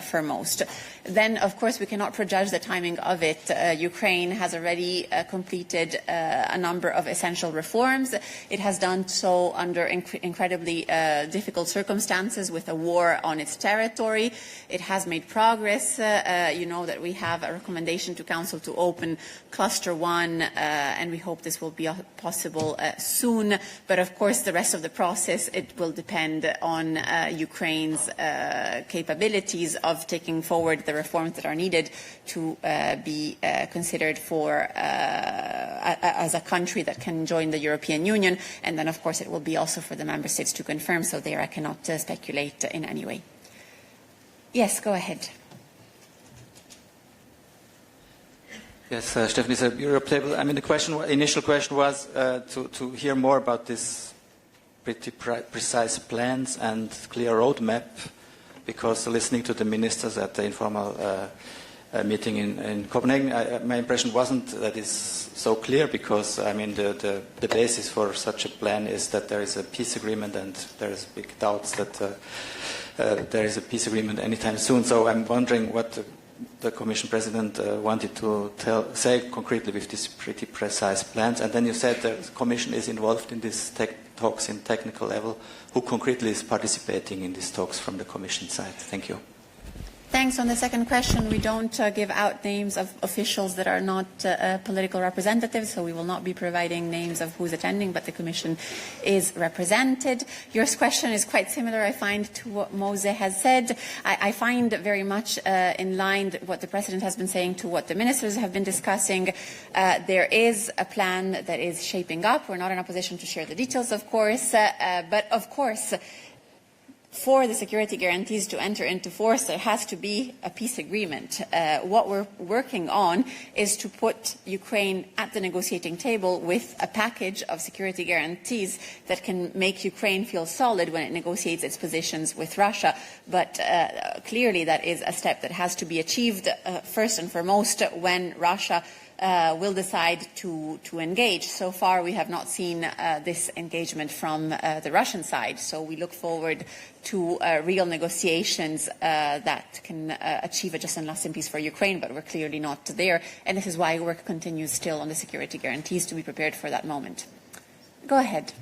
foremost. Then, of course, we cannot prejudge the timing of it. Ukraine has already completed a number of essential reforms. It has done so under incredibly difficult circumstances with a war on its territory. It has made progress. You know that we have a recommendation to Council to open Cluster 1, and we hope this will be possible soon. But, of course, the rest of the process, it will depend on Ukraine's capabilities of taking forward the reforms that are needed to be considered for as a country that can join the European Union. And then, of course, it will be also for the member states to confirm. So there I cannot speculate in any way. Yes, go ahead. Yes, Stephanie said Europe table. I mean, the initial question was to hear more about this pretty precise plans and clear roadmap, because listening to the ministers at the informal meeting in Copenhagen, my impression wasn't that it's so clear, because, I mean, the basis for such a plan is that there is a peace agreement, and there is big doubts that there is a peace agreement anytime soon. So I'm wondering what the Commission President wanted to say concretely with these pretty precise plans. And then you said the Commission is involved in these talks in technical level. Who concretely is participating in these talks from the Commission side? Thank you. Thanks. On the second question, we don't give out names of officials that are not political representatives, so we will not be providing names of who's attending, but the Commission is represented. Your question is quite similar, I find, to what Mose has said. I find very much in line what the President has been saying to what the ministers have been discussing. There is a plan that is shaping up. We're not in a position to share the details, of course, but of course, for the security guarantees to enter into force, there has to be a peace agreement. What we're working on is to put Ukraine at the negotiating table with a package of security guarantees that can make Ukraine feel solid when it negotiates its positions with Russia. But clearly that is a step that has to be achieved first and foremost when Russia will decide to engage. So far, we have not seen this engagement from the Russian side, so we look forward to real negotiations that can achieve a just and lasting peace for Ukraine, but we're clearly not there, and this is why work continues still on the security guarantees to be prepared for that moment. Go ahead.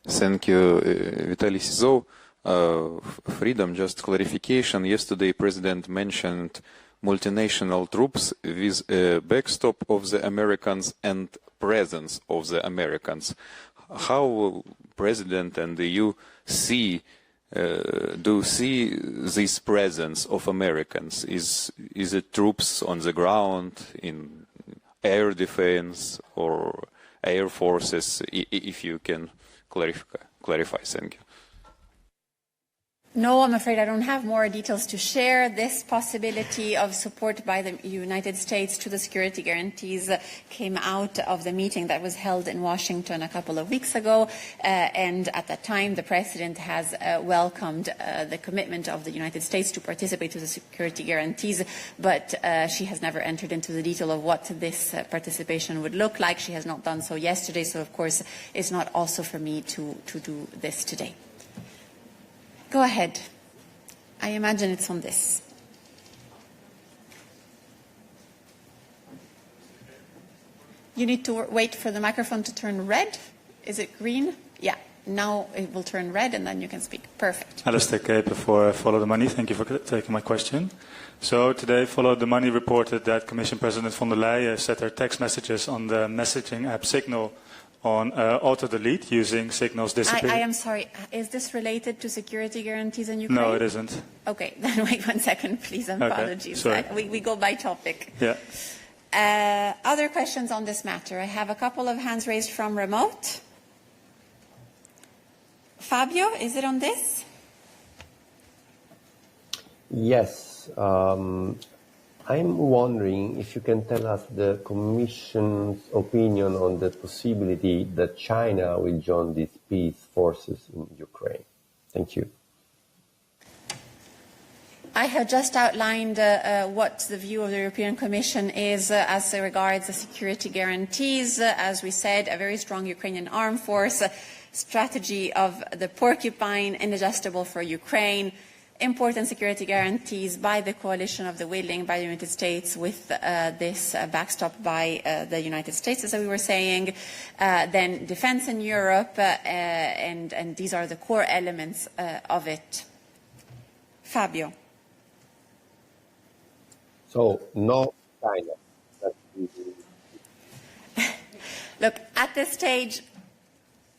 Thank you, Vitaly Sizov. Freedom, just clarification. Yesterday, President mentioned multinational troops with a backstop of the Americans and presence of the Americans. How President and the EU do see this presence of Americans? Is it troops on the ground, in air defense or air forces? If you can clarify. Thank you. No, I'm afraid I don't have more details to share. This possibility of support by the United States to the security guarantees came out of the meeting that was held in Washington a couple of weeks ago, and at that time the President has welcomed the commitment of the United States to participate to the security guarantees, but she has never entered into the detail of what this participation would look like. She has not done so yesterday, so of course it's not also for me to do this today. Go ahead. I imagine it's on this. You need to wait for the microphone to turn red. Is it green? Yeah. Now it will turn red and then you can speak. Perfect. Alistair Caper for Follow the Money. Thank you for taking my question. So today Follow the Money reported that Commission President von der Leyen set her text messages on the messaging app Signal on auto-delete using Signal's disappear. I am sorry. Is this related to security guarantees in Ukraine? No, it isn't. Okay, then wait 1 second, please. Apologies. Okay, we go by topic. Yeah. Other questions on this matter? I have a couple of hands raised from remote. Fabio, is it on this? Yes. I'm wondering if you can tell us the Commission's opinion on the possibility that China will join these peace forces in Ukraine. Thank you. I have just outlined what the view of the European Commission is as regards the security guarantees. As we said, a very strong Ukrainian armed force, strategy of the porcupine, inadjustable for Ukraine, important security guarantees by the coalition of the willing, by the United States, with this backstop by the United States, as we were saying, then defense in Europe, and these are the core elements of it. Fabio. So, no China. Look, at this stage,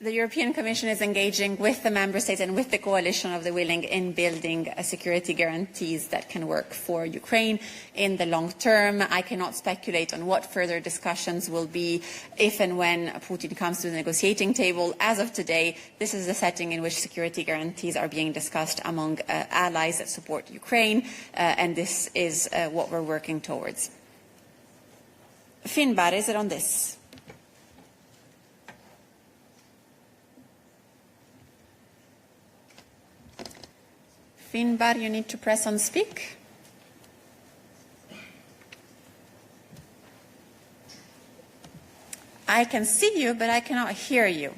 the European Commission is engaging with the Member States and with the coalition of the willing in building security guarantees that can work for Ukraine in the long term. I cannot speculate on what further discussions will be if and when Putin comes to the negotiating table. As of today, this is the setting in which security guarantees are being discussed among allies that support Ukraine, and this is what we're working towards. Finbar, is it on this? Finbar, you need to press on speak. I can see you, but I cannot hear you.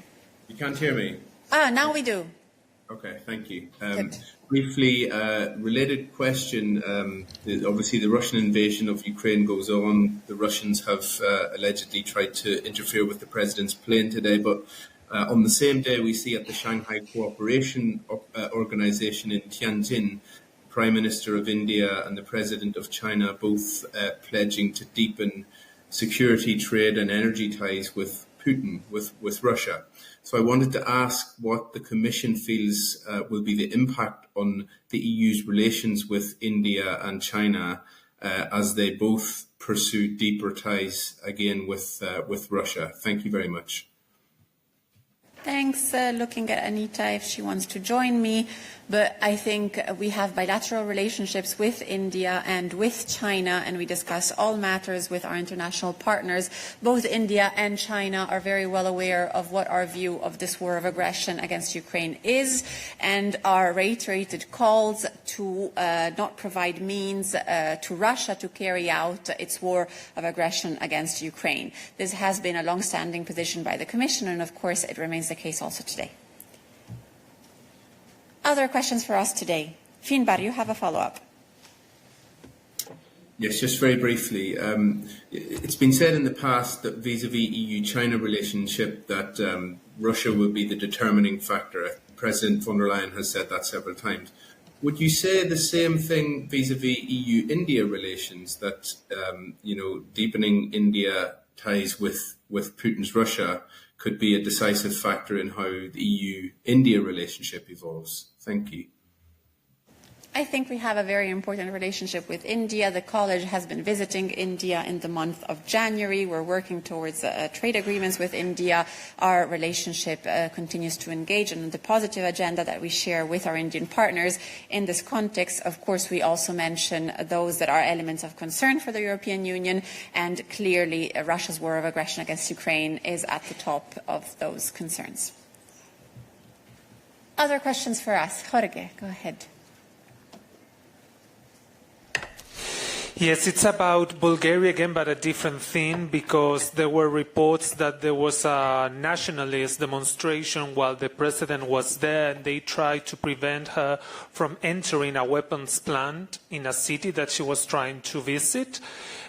You can't hear me? Ah, now we do. Okay, thank you. Briefly, related question. Obviously, the Russian invasion of Ukraine goes on. The Russians have allegedly tried to interfere with the president's plane today, but on the same day, we see at the Shanghai Cooperation Organization in Tianjin, the Prime Minister of India and the President of China both pledging to deepen security, trade and energy ties with Putin, with Russia. So I wanted to ask what the Commission feels will be the impact on the EU's relations with India and China as they both pursue deeper ties again with Russia. Thank you very much. Thanks. Looking at Anita if she wants to join me. But I think we have bilateral relationships with India and with China, and we discuss all matters with our international partners. Both India and China are very well aware of what our view of this war of aggression against Ukraine is, and our reiterated calls to not provide means to Russia to carry out its war of aggression against Ukraine. This has been a long-standing position by the Commission, and of course it remains the case also today. Other questions for us today? Finbar, you have a follow-up. Yes, just very briefly. It's been said in the past that vis-à-vis EU-China relationship that Russia will be the determining factor. President von der Leyen has said that several times. Would you say the same thing vis-à-vis EU-India relations, that deepening India ties with Putin's Russia could be a decisive factor in how the EU-India relationship evolves? Thank you. I think we have a very important relationship with India. The College has been visiting India in the month of January. We're working towards trade agreements with India. Our relationship continues to engage in the positive agenda that we share with our Indian partners. In this context, of course, we also mention those that are elements of concern for the European Union, and clearly Russia's war of aggression against Ukraine is at the top of those concerns. Other questions for us? Jorge, go ahead. Yes, it's about Bulgaria again, but a different theme, because there were reports that there was a nationalist demonstration while the president was there, and they tried to prevent her from entering a weapons plant in a city that she was trying to visit.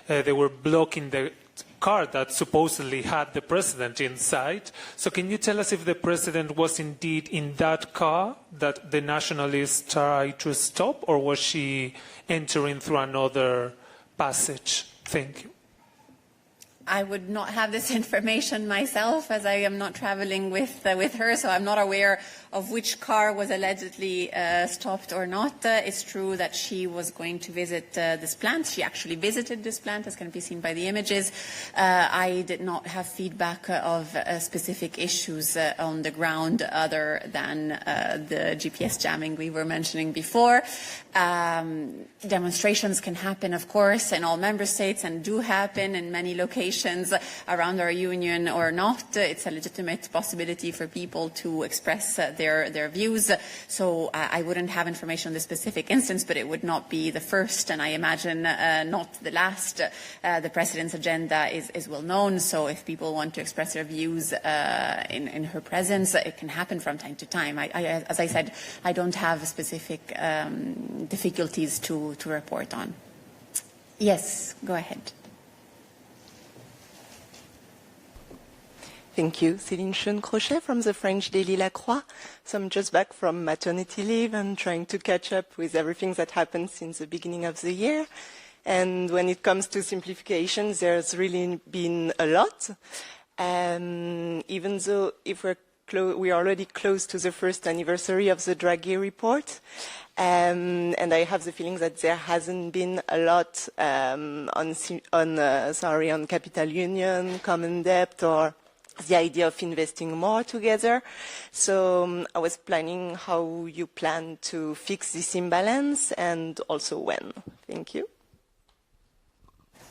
They were blocking the car that supposedly had the president inside. So can you tell us if the president was indeed in that car that the nationalists tried to stop, or was she entering through another passage? Thank you. I would not have this information myself, as I am not traveling with her, so I'm not aware of which car was allegedly stopped or not. It's true that she was going to visit this plant. She actually visited this plant, as can be seen by the images. I did not have feedback of specific issues on the ground other than the GPS jamming we were mentioning before. Demonstrations can happen, of course, in all member states, and do happen in many locations around our union or not. It's a legitimate possibility for people to express their views. So I wouldn't have information on this specific instance, but it would not be the first, and I imagine not the last. The President's agenda is well known, so if people want to express their views in her presence, it can happen from time to time. As I said, I don't have specific difficulties to report on. Yes, go ahead. Thank you. Céline Schoen-Crochet from the French daily La Croix. So I'm just back from maternity leave and trying to catch up with everything that happened since the beginning of the year. And when it comes to simplification, there's really been a lot. Even though if we are already close to the first anniversary of the Draghi report, and I have the feeling that there hasn't been a lot on capital union, common debt, or the idea of investing more together. So I was planning how you plan to fix this imbalance, and also when. Thank you.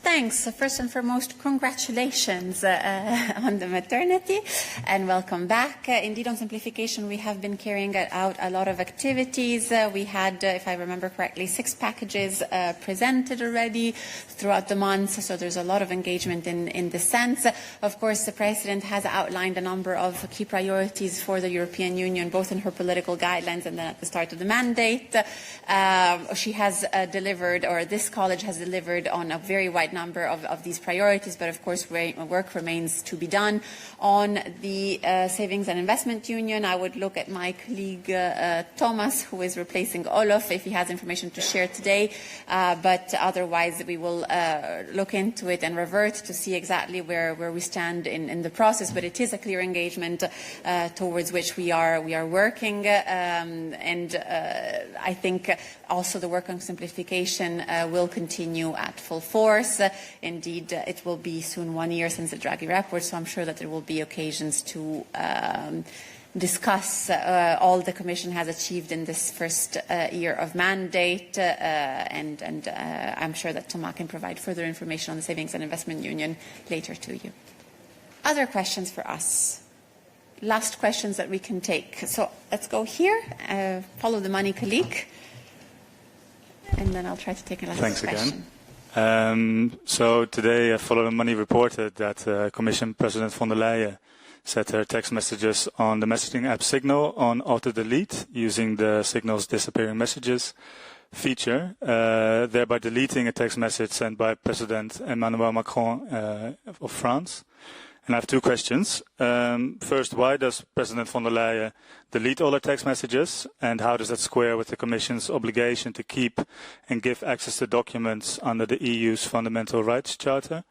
Thanks. First and foremost, congratulations on the maternity, and welcome back. Indeed, on simplification, we have been carrying out a lot of activities. We had, if I remember correctly, 6 packages presented already throughout the month, so there's a lot of engagement in this sense. Of course, the President has outlined a number of key priorities for the European Union, both in her political guidelines and then at the start of the mandate. She has delivered, or this college has delivered on a very wide number of these priorities, but of course work remains to be done. On the Savings and Investment Union, I would look at my colleague Thomas, who is replacing Olof, if he has information to share today, but otherwise we will look into it and revert to see exactly where we stand in the process, but it is a clear engagement towards which we are working, and I think also the work on simplification will continue at full force. Indeed, it will be soon 1 year since the Draghi report, so I'm sure that there will be occasions to discuss all the Commission has achieved in this first year of mandate, and I'm sure that Thomas can provide further information on the Savings and Investment Union later to you. Other questions for us? Last questions that we can take. So let's go here, follow the money colleague, and then I'll try to take a last question. Thanks again. So today, Follow the Money reported that Commission President von der Leyen set her text messages on the messaging app Signal on auto-delete using the Signal's disappearing messages feature, thereby deleting a text message sent by President Emmanuel Macron of France. And I have two questions. First, why does President von der Leyen delete all her text messages? And how does that square with the Commission's obligation to keep and give access to documents under the EU's Fundamental Rights Charter?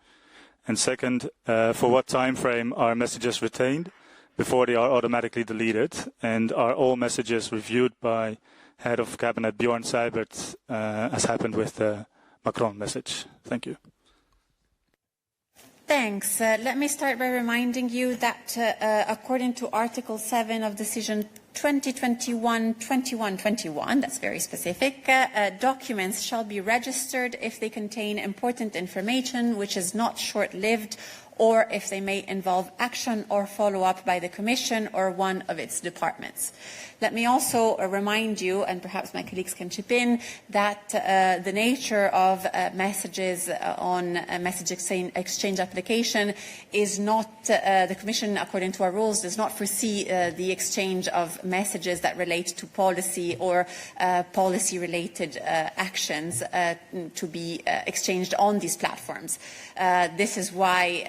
And second, for what time frame are messages retained before they are automatically deleted? And are all messages reviewed by Head of Cabinet Bjorn Seibert, as happened with the Macron message? Thank you. Thanks. Let me start by reminding you that according to Article 7 of Decision 2021-2121, that's very specific, documents shall be registered if they contain important information which is not short-lived, or if they may involve action or follow-up by the Commission or one of its departments. Let me also remind you, and perhaps my colleagues can chip in, that the nature of messages on a message exchange application is not, the Commission, according to our rules, does not foresee the exchange of messages that relate to policy or policy-related actions to be exchanged on these platforms. This is why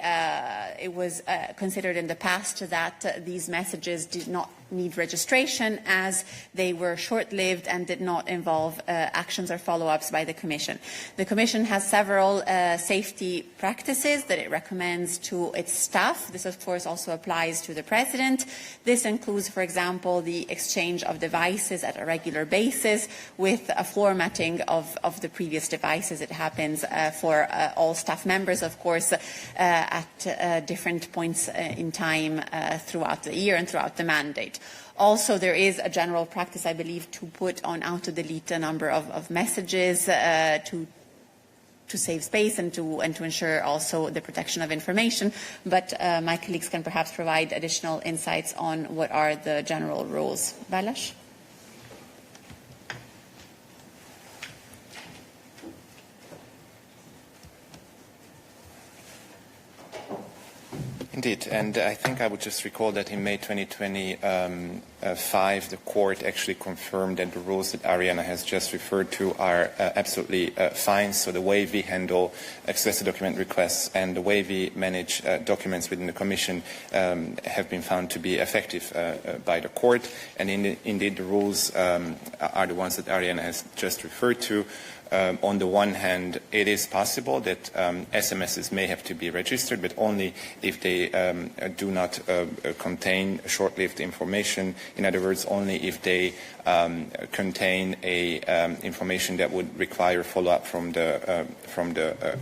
it was considered in the past that these messages did not need registration, as they were short-lived and did not involve actions or follow-ups by the Commission. The Commission has several safety practices that it recommends to its staff. This, of course, also applies to the President. This includes, for example, the exchange of devices at a regular basis with a formatting of the previous devices. It happens for all staff members, of course, at different points in time throughout the year and throughout the mandate. Also, there is a general practice, I believe, to put on auto-delete a number of messages to save space and to ensure also the protection of information. But my colleagues can perhaps provide additional insights on what are the general rules. Balázs? Indeed, and I think I would just recall that in May 2025, the court actually confirmed that the rules that Ariana has just referred to are absolutely fine. So the way we handle access to document requests and the way we manage documents within the Commission have been found to be effective by the court. And indeed, the rules are the ones that Ariana has just referred to. On the one hand, it is possible that SMSs may have to be registered, but only if they do not contain short-lived information. In other words, only if they contain information that would require follow-up from the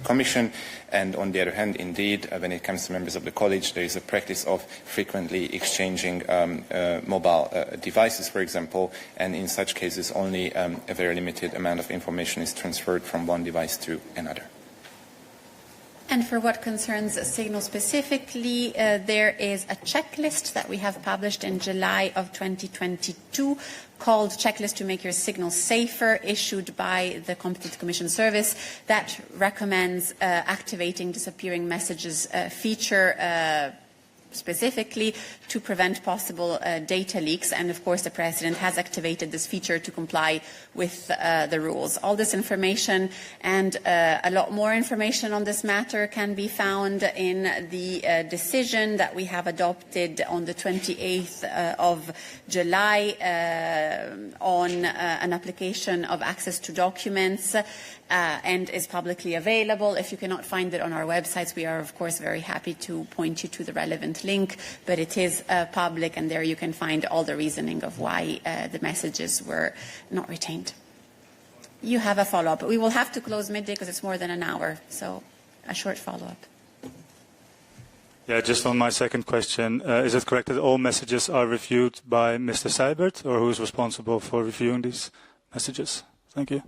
Commission. And on the other hand, indeed, when it comes to members of the College, there is a practice of frequently exchanging mobile devices, for example, and in such cases only a very limited amount of information is transferred from one device to another. And for what concerns Signal specifically, there is a checklist that we have published in July of 2022 called Checklist to Make Your Signal Safer, issued by the Competent Commission Service, that recommends activating disappearing messages feature specifically to prevent possible data leaks. And of course, the President has activated this feature to comply with the rules. All this information and a lot more information on this matter can be found in the decision that we have adopted on the 28th of July on an application of access to documents and is publicly available. If you cannot find it on our websites, we are, of course, very happy to point you to the relevant link, but it is public, and there you can find all the reasoning of why the messages were not retained. You have a follow-up. We will have to close midday because it's more than an hour, so a short follow-up. Yeah, just on my second question, is it correct that all messages are reviewed by Mr. Seibert, or who is responsible for reviewing these messages? Thank you.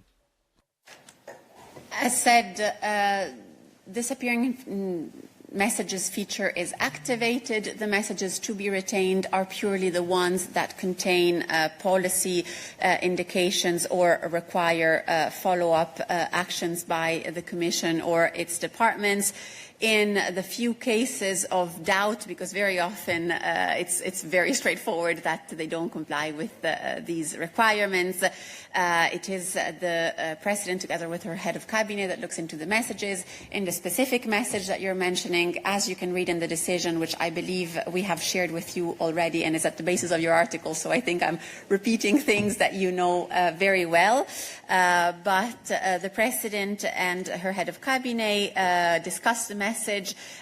As said, disappearing messages feature is activated. The messages to be retained are purely the ones that contain policy indications or require follow-up actions by the Commission or its departments. In the few cases of doubt, because very often it's very straightforward that they don't comply with these requirements, it is the President, together with her head of cabinet, that looks into the messages. In the specific message that you're mentioning, as you can read in the decision, which I believe we have shared with you already and is at the basis of your article, so I think I'm repeating things that you know very well. But the President and her head of cabinet discussed the message,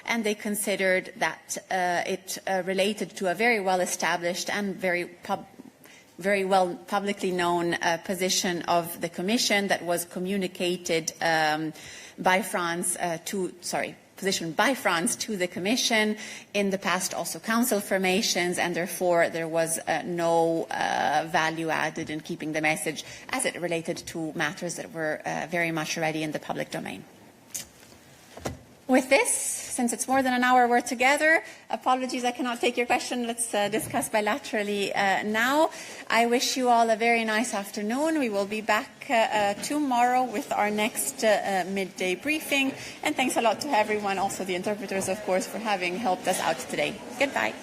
and they considered that it related to a very well-established and very well publicly known position of the Commission that was communicated by France positioned by France to the Commission, in the past also Council formations, and therefore there was no value added in keeping the message as it related to matters that were very much already in the public domain. With this, since it's more than an hour we're together, apologies I cannot take your question. Let's discuss bilaterally now. I wish you all a very nice afternoon. We will be back tomorrow with our next midday briefing. And thanks a lot to everyone, also the interpreters, of course, for having helped us out today. Goodbye.